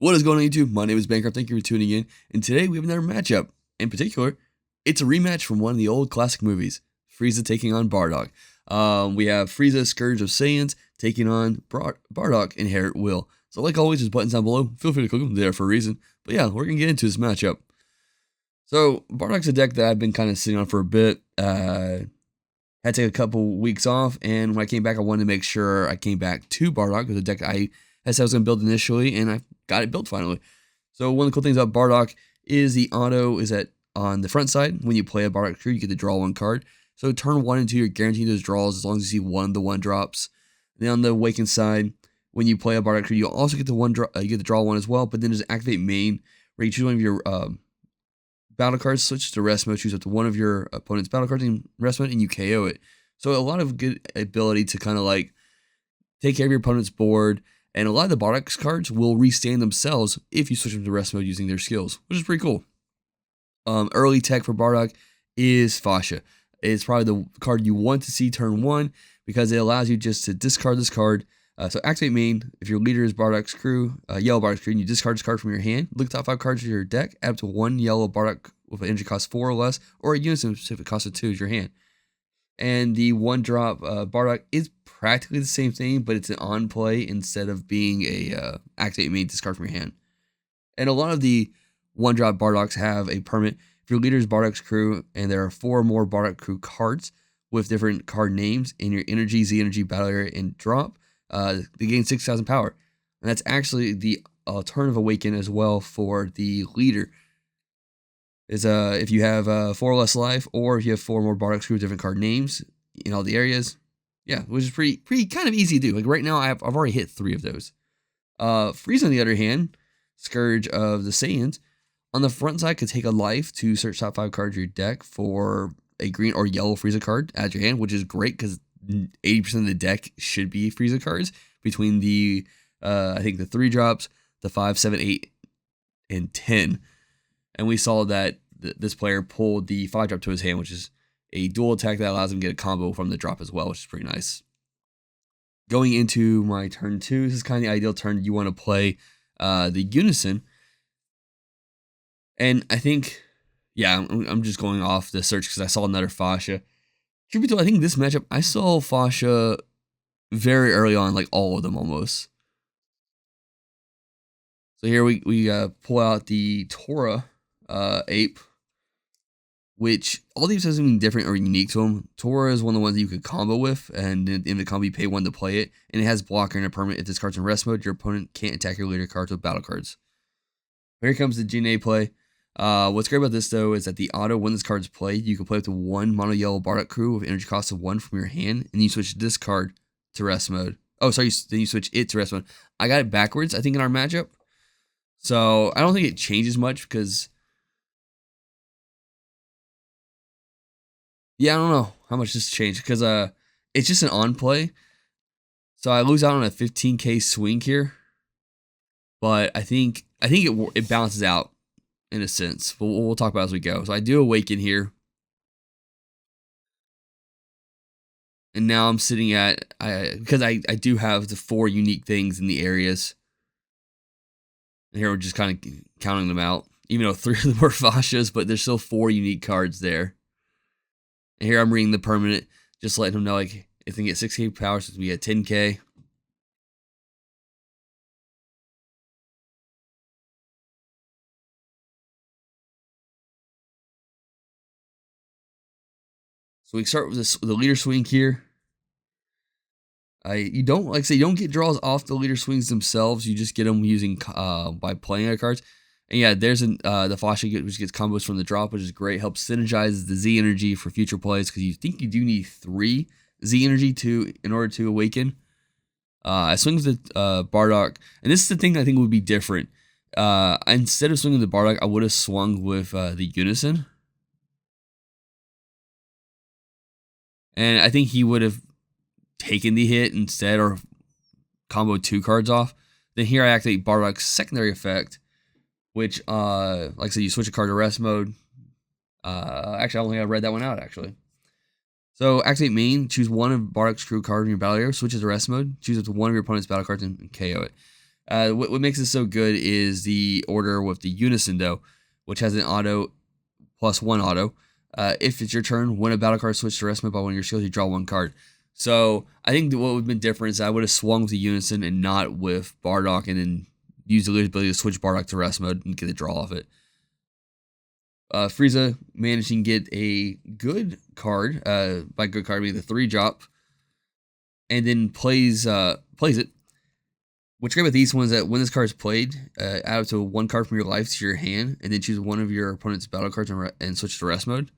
What is going on YouTube? My name is Bankrupt. Thank you for tuning in. And today we have another matchup. In particular, it's a rematch from one of the old classic movies. Frieza taking on Bardock. We have Frieza, Scourge of Saiyans, taking on Bardock, Inherit Will. So like always, there's buttons down below. Feel free to click them. They're there for a reason. But yeah, we're going to get into this matchup. So Bardock's a deck that I've been kind of sitting on for a bit. Had to take a couple weeks off. And when I came back, I wanted to make sure I came back to Bardock with a deck I said I was going to build initially. And I got it built finally. So one of the cool things about Bardock is the auto is that on the front side, when you play a Bardock crew, you get to draw one card. So turn 1 and 2, you're guaranteed those draws as long as you see one of the 1-drops. Then on the Awakened side, when you play a Bardock crew, you also get the you get to draw one as well. But then there's Activate Main, where you choose one of your battle cards, switch to rest mode, choose up to one of your opponent's battle cards in rest mode, and you KO it. So a lot of good ability to kind of like take care of your opponent's board. And a lot of the Bardock's cards will restand themselves if you switch them to rest mode using their skills, which is pretty cool. Early tech for Bardock is Fascia. It's probably the card you want to see turn 1 because it allows you just to discard this card. So Activate Main, if your leader is Bardock's crew, yellow Bardock's crew, and you discard this card from your hand, look at the top 5 cards of your deck, add up to 1 yellow Bardock with an energy cost 4 or less, or a Unison specific cost of 2 is your hand. And the 1-drop Bardock is practically the same thing, but it's an on play instead of being a Activate Main discard from your hand. And a lot of the 1-drop Bardocks have a permanent. If your leader is Bardock's crew, and there are 4 more Bardock crew cards with different card names in your energy, Z-Energy, battle area, and drop, they gain 6,000 power. And that's actually the alternative Awaken as well for the leader. Is if you have 4 less life, or if you have 4 more Bardock crew with different card names in all the areas. Yeah, which is pretty kind of easy to do. Like right now, I've already hit 3 of those. Frieza, on the other hand, Scourge of the Saiyans, on the front side could take a life to search top 5 cards of your deck for a green or yellow Frieza card at your hand, which is great because 80% of the deck should be Frieza cards between the I think the 3-drops, the 5, 7, 8, and 10. And we saw that this player pulled the 5-drop to his hand, which is a dual attack that allows him to get a combo from the drop as well, which is pretty nice. Going into my turn 2, this is kind of the ideal turn you want to play the Unison. And I think, yeah, I'm just going off the search because I saw another Fascia. Truth be told, I think this matchup, I saw Fascia very early on, like all of them almost. So here we pull out the Tora ape, which all these have something different or unique to them. Tora is one of the ones that you could combo with, and in the combo you pay 1 to play it, and it has blocker and a permanent. If this card's in rest mode, your opponent can't attack your leader cards with battle cards. Here comes the Jin play. What's great about this though is that the auto, when this card's played, you can play up to 1 mono yellow Bardock crew with energy cost of 1 from your hand, and you switch this card to rest mode. Oh, sorry, then you switch it to rest mode. I got it backwards, I think, in our matchup. So I don't think it changes much because, yeah, I don't know how much this changed because it's just an on play. So I lose out on a 15k swing here, but I think it balances out in a sense. But we'll talk about it as we go. So I do Awaken here, and now I'm sitting at because I do have the 4 unique things in the areas. And here we're just kind of counting them out, even though 3 of them were Fascias, but there's still 4 unique cards there. And here I'm reading the permanent, just letting them know, like, if they get 6k power, so we get 10k. So we start with the leader swing here. You don't, like I say, you don't get draws off the leader swings themselves. You just get them using by playing other cards. And yeah, there's the Fascia, which gets combos from the drop, which is great. Helps synergize the Z energy for future plays because you think you do need 3 Z energy in order to Awaken. I swing with the Bardock, and this is the thing I think would be different. Instead of swinging the Bardock, I would have swung with the Unison, and I think he would have taken the hit instead or combo 2 cards off. Then here I activate Bardock's secondary effect, which like I said, you switch a card to rest mode. Actually, I don't think I read that one out actually. So activate Main, choose 1 of Bardock's crew card in your battle area, switch it to rest mode, choose up to 1 of your opponent's battle cards and KO it. What makes it so good is the order with the Unison, though, which has an auto plus 1 auto. If it's your turn, when a battle card switch to rest mode by one of your skills, you draw 1 card. So I think what would have been different is I would have swung with the Unison and not with Bardock, and then use the ability to switch Bardock to rest mode and get a draw off it. Frieza managing to get a good card, by good card I mean the 3-drop, and then plays it. What's great about these ones is that when this card is played, add up to 1 card from your life to your hand, and then choose one of your opponent's battle cards and switch to rest mode.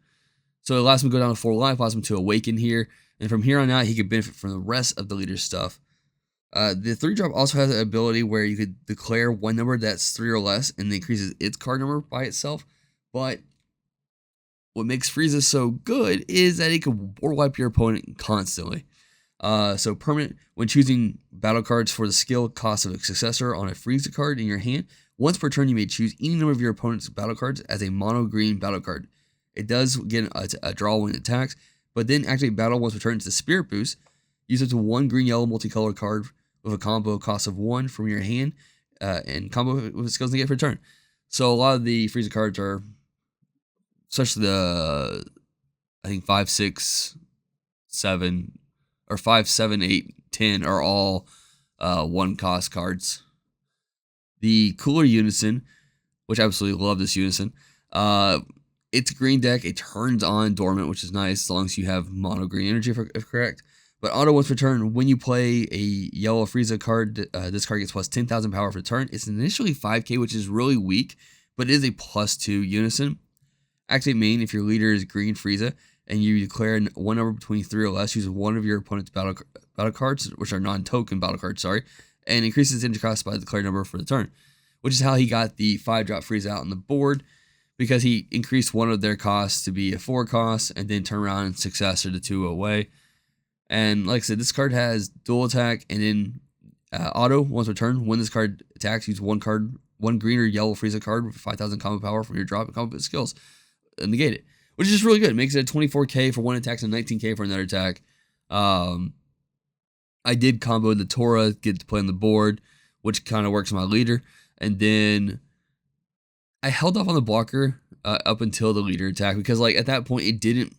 So it allows him to go down to 4 life, allows him to awaken here, and from here on out, he could benefit from the rest of the leader's stuff. The 3-drop also has an ability where you could declare one number that's 3 or less, and it increases its card number by itself. But what makes Frieza so good is that it can board wipe your opponent constantly. So permanent, when choosing battle cards for the skill cost of a successor on a Frieza card in your hand, once per turn you may choose any number of your opponent's battle cards as a mono green battle card. It does get a draw when it attacks, but then activate battle once per turn to the spirit boost. Use up to 1 green yellow multicolored card with a combo cost of 1 from your hand, and combo with skills negated for turn. So a lot of the Frieza cards are, especially the, I think 5, 6, 7, or 5, 7, 8, 10 are all 1 cost cards. The cooler Unison, which I absolutely love this Unison, it's a green deck. It turns on dormant, which is nice as long as you have mono green energy, if correct. But auto once per turn, when you play a yellow Frieza card, this card gets plus 10,000 power for turn. It's initially 5k, which is really weak, but it is a plus 2 Unison. Activate main if your leader is green Frieza, and you declare one number between 3 or less, use one of your opponent's battle cards, which are non-token battle cards, and increases energy cost by the declared number for the turn, which is how he got the 5-drop Frieza out on the board, because he increased one of their costs to be a 4 cost, and then turn around and successor to 2 away. And like I said, this card has dual attack, and then auto once per turn. When this card attacks, use 1 green or yellow Frieza card with 5,000 combo power from your drop and combo skills, and negate it, which is just really good. It makes it a 24k for 1 attack and 19k for another attack. I did combo the Tora, get to play on the board, which kind of works on my leader, and then I held off on the blocker up until the leader attack, because like at that point it didn't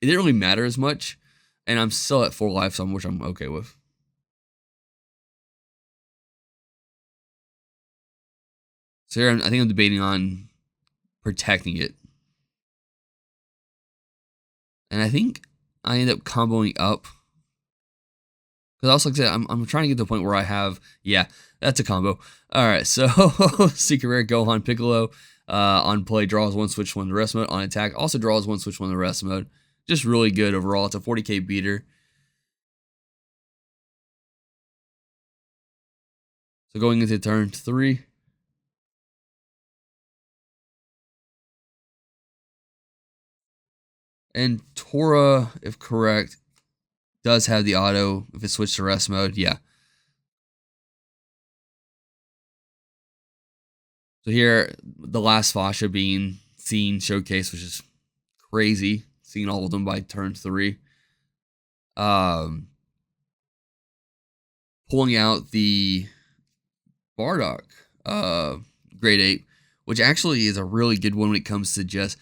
really matter as much, and I'm still at 4 life, which I'm okay with. So here I think I'm debating on protecting it, and I think I end up comboing up, because also, like I said, I'm trying to get to the point where I have, yeah, that's a combo. All right, so Secret Rare Gohan Piccolo on play draws 1 switch 1 to rest mode. On attack also draws 1 switch 1 to rest mode. Just really good overall. It's a 40k beater. So going into turn 3. And Tora, if correct, does have the auto if it's switched to rest mode. Yeah. So here, the last Fasha being seen showcased, which is crazy. Seeing all of them by turn 3. Pulling out the Bardock grade 8, which actually is a really good one when it comes to just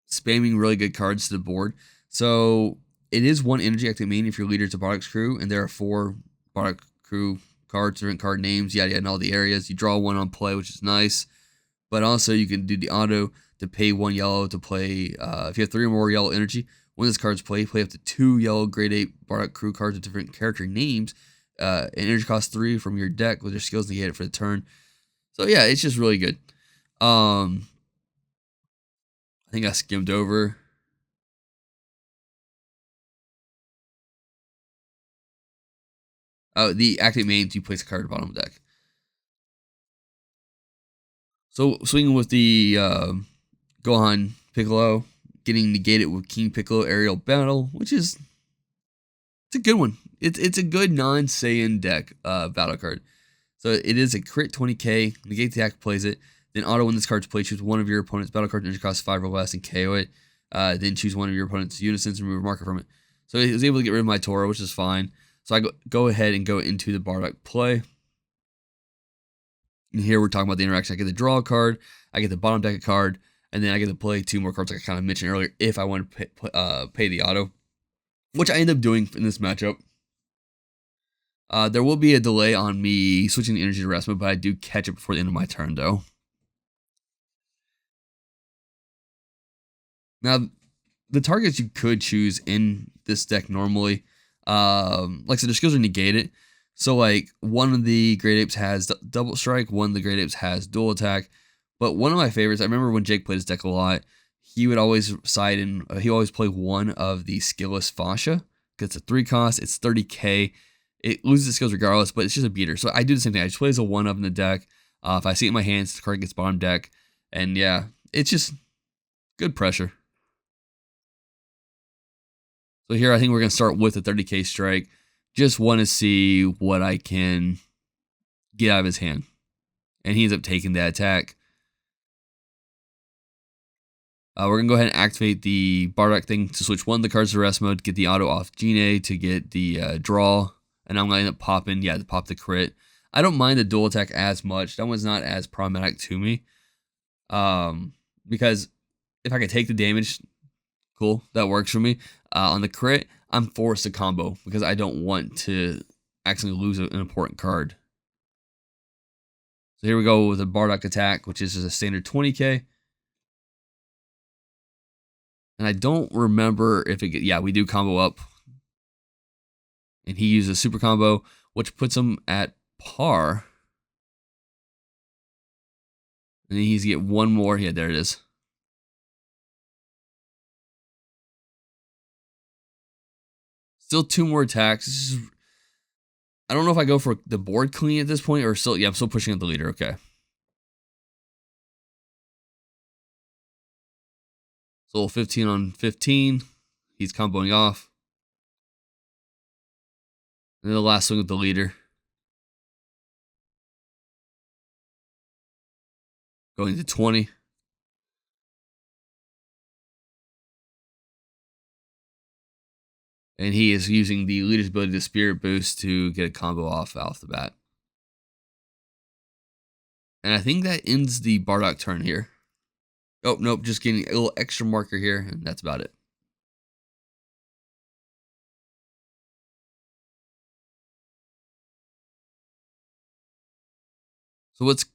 spamming really good cards to the board. So it is 1 energy active main if your leader is a Bardock's crew, and there are 4 Bardock crew cards, different card names, yada yada, in all the areas. You draw 1 on play, which is nice. But also you can do the auto to pay 1 yellow to play. If you have 3 or more yellow energy, when this card's played, play up to 2 yellow grade 8 Bardock crew cards with different character names. And energy cost 3 from your deck with their skills negated for the turn. So yeah, it's just really good. I think I skimmed over. The active mains, you place a card at the bottom of the deck. So swinging with the Gohan Piccolo, getting negated with King Piccolo Aerial Battle, which is, it's a good one. It's a good non-Saiyan deck battle card. So it is a crit 20k, negate the attack, plays it. Then auto when this card's played, choose one of your opponent's battle cards, energy cost 5 or less, and KO it. Then choose one of your opponent's unisons and remove a marker from it. So he was able to get rid of my Tora, which is fine. So I go ahead and go into the Bardock play. And here we're talking about the interaction. I get to draw a card, I get the bottom deck a card, and then I get to play 2 more cards like I kind of mentioned earlier if I want to pay the auto, which I end up doing in this matchup. There will be a delay on me switching the energy to rest mode, but I do catch it before the end of my turn though. Now, the targets you could choose in this deck normally, like I said, their skills are negated. So like one of the Great Apes has double strike, one of the Great Apes has dual attack. But one of my favorites, I remember when Jake played his deck a lot, he would always side in, he always play one of the skillless Fascia. It's a 3 cost, it's 30k. It loses its skills regardless, but it's just a beater. So I do the same thing. I just play as a 1 of in the deck. If I see it in my hands, the card gets bottom deck. And yeah, it's just good pressure. So here I think we're going to start with a 30k strike. Just want to see what I can get out of his hand. And he ends up taking that attack. We're going to go ahead and activate the Bardock thing to switch one of the cards to rest mode, get the auto off Gene to get the draw. And I'm going to end up popping, to pop the crit. I don't mind the dual attack as much. That one's not as problematic to me. Because if I can take the damage, cool, that works for me. On the crit, I'm forced to combo because I don't want to accidentally lose an important card. So here we go with a Bardock attack, which is just a standard 20k. And I don't remember if it we do combo up. And he uses super combo, which puts him at par. And then he's get one more. Yeah, there it is. Still 2 more attacks. I don't know if I go for the board clean at this point or still. Yeah, I'm still pushing up the leader. Okay. So 15 on 15. He's comboing off. And then the last swing with the leader. Going to 20. And he is using the leader's ability to spirit boost to get a combo off the bat. And I think that ends the Bardock turn here. Oh, nope, just getting a little extra marker here, and that's about it. So what's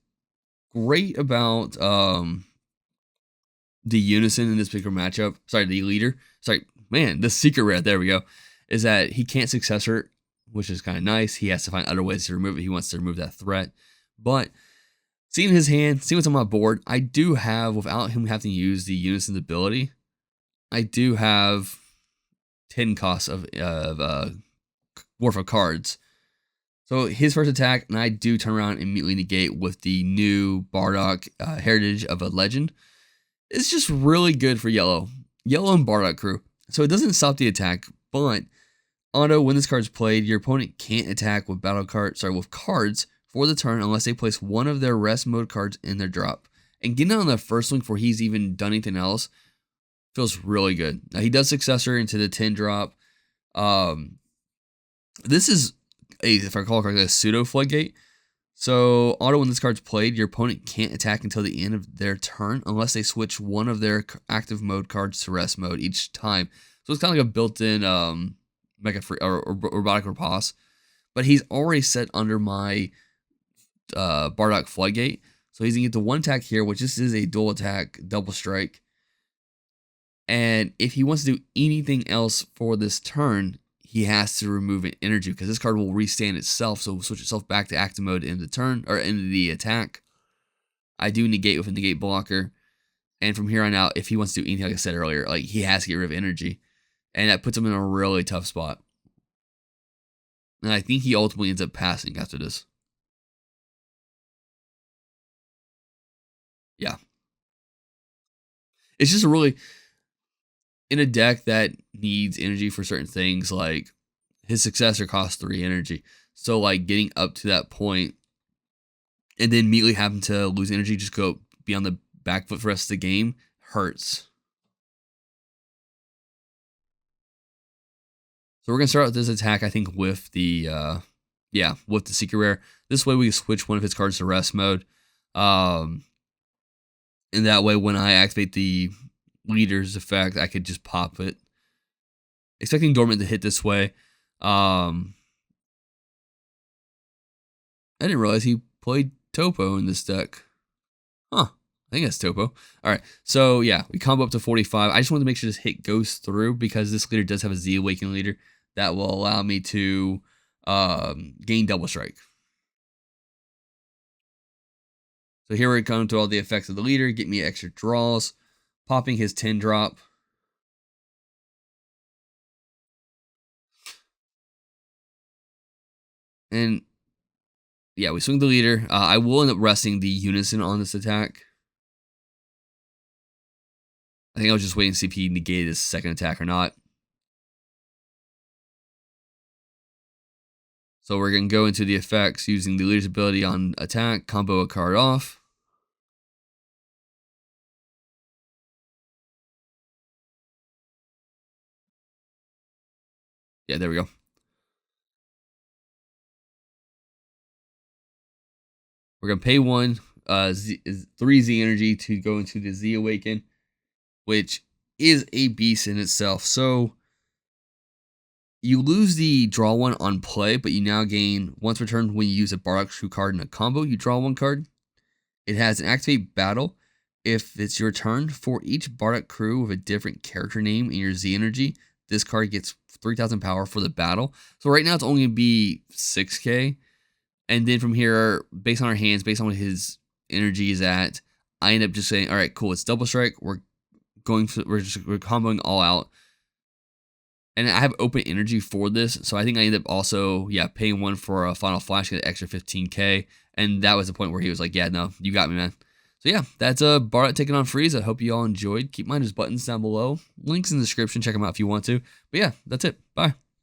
great about the Unison in this particular matchup, the leader, the secret rare, there we go, is that he can't successor, which is kind of nice. He has to find other ways to remove it. He wants to remove that threat. But seeing his hand, seeing what's on my board, I do have, without him having to use the Unison's ability, I do have 10 costs of worth of cards. So his first attack, and I do turn around and immediately negate with the new Bardock Heritage of a Legend. It's just really good for yellow and Bardock crew. So it doesn't stop the attack, but auto, when this card is played, your opponent can't attack with with cards for the turn unless they place one of their rest mode cards in their drop. And getting on the first swing before he's even done anything else feels really good. Now he does successor into the 10 drop. This is if I recall correctly, a pseudo floodgate. So auto, when this card's played, your opponent can't attack until the end of their turn unless they switch one of their active mode cards to rest mode each time. So it's kind of like a built-in Mega Free or Robotic Riposte. But he's already set under my Bardock Floodgate. So he's going to get the 1 attack here, which this is a dual attack, double strike. And if he wants to do anything else for this turn, he has to remove an energy because this card will restand itself. So it will switch itself back to active mode in the turn or in the attack. I do negate with a negate blocker. And from here on out, if he wants to do anything, like I said earlier, like he has to get rid of energy. And that puts him in a really tough spot. And I think he ultimately ends up passing after this. Yeah. It's just a really, in a deck that needs energy for certain things, like his successor costs 3 energy. So like getting up to that point and then immediately having to lose energy, just go be on the back foot for the rest of the game, hurts. So we're going to start with this attack, I think, with the yeah, with the secret rare. This way we can switch one of his cards to rest mode. And that way when I activate the leader's effect, I could just pop it. Expecting Dormant to hit this way. I didn't realize he played Topo in this deck. Huh. I think that's Topo. Alright, so yeah, we combo up to 45. I just wanted to make sure this hit goes through because this leader does have a Z-Awaken leader that will allow me to gain double strike. So here we come to all the effects of the leader, get me extra draws, popping his 10 drop. And yeah, we swing the leader. I will end up resting the Unison on this attack. I think I was just waiting to see if he negated his second attack or not. So we're going to go into the effects using the leader's ability on attack, combo a card off. Yeah, there we go. We're going to pay 3 Z energy to go into the Z-Awaken, which is a beast in itself. So you lose the draw 1 on play, but you now gain once per turn when you use a Bardock True card in a combo, you draw 1 card. It has an activate battle. If it's your turn, for each Bardock crew with a different character name in your Z energy, this card gets 3,000 power for the battle. So right now it's only going to be 6k. And then from here, based on our hands, based on what his energy is at, I end up just saying, all right, cool, it's double strike. We're comboing all out. And I have open energy for this, so I think I end up also, paying 1 for a Final Flash, get an extra 15k. And that was the point where he was like, yeah, no, you got me, man. So yeah, that's Bardock taking on Frieza. I hope you all enjoyed. Keep in mind his buttons down below. Links in the description. Check them out if you want to. But yeah, that's it. Bye.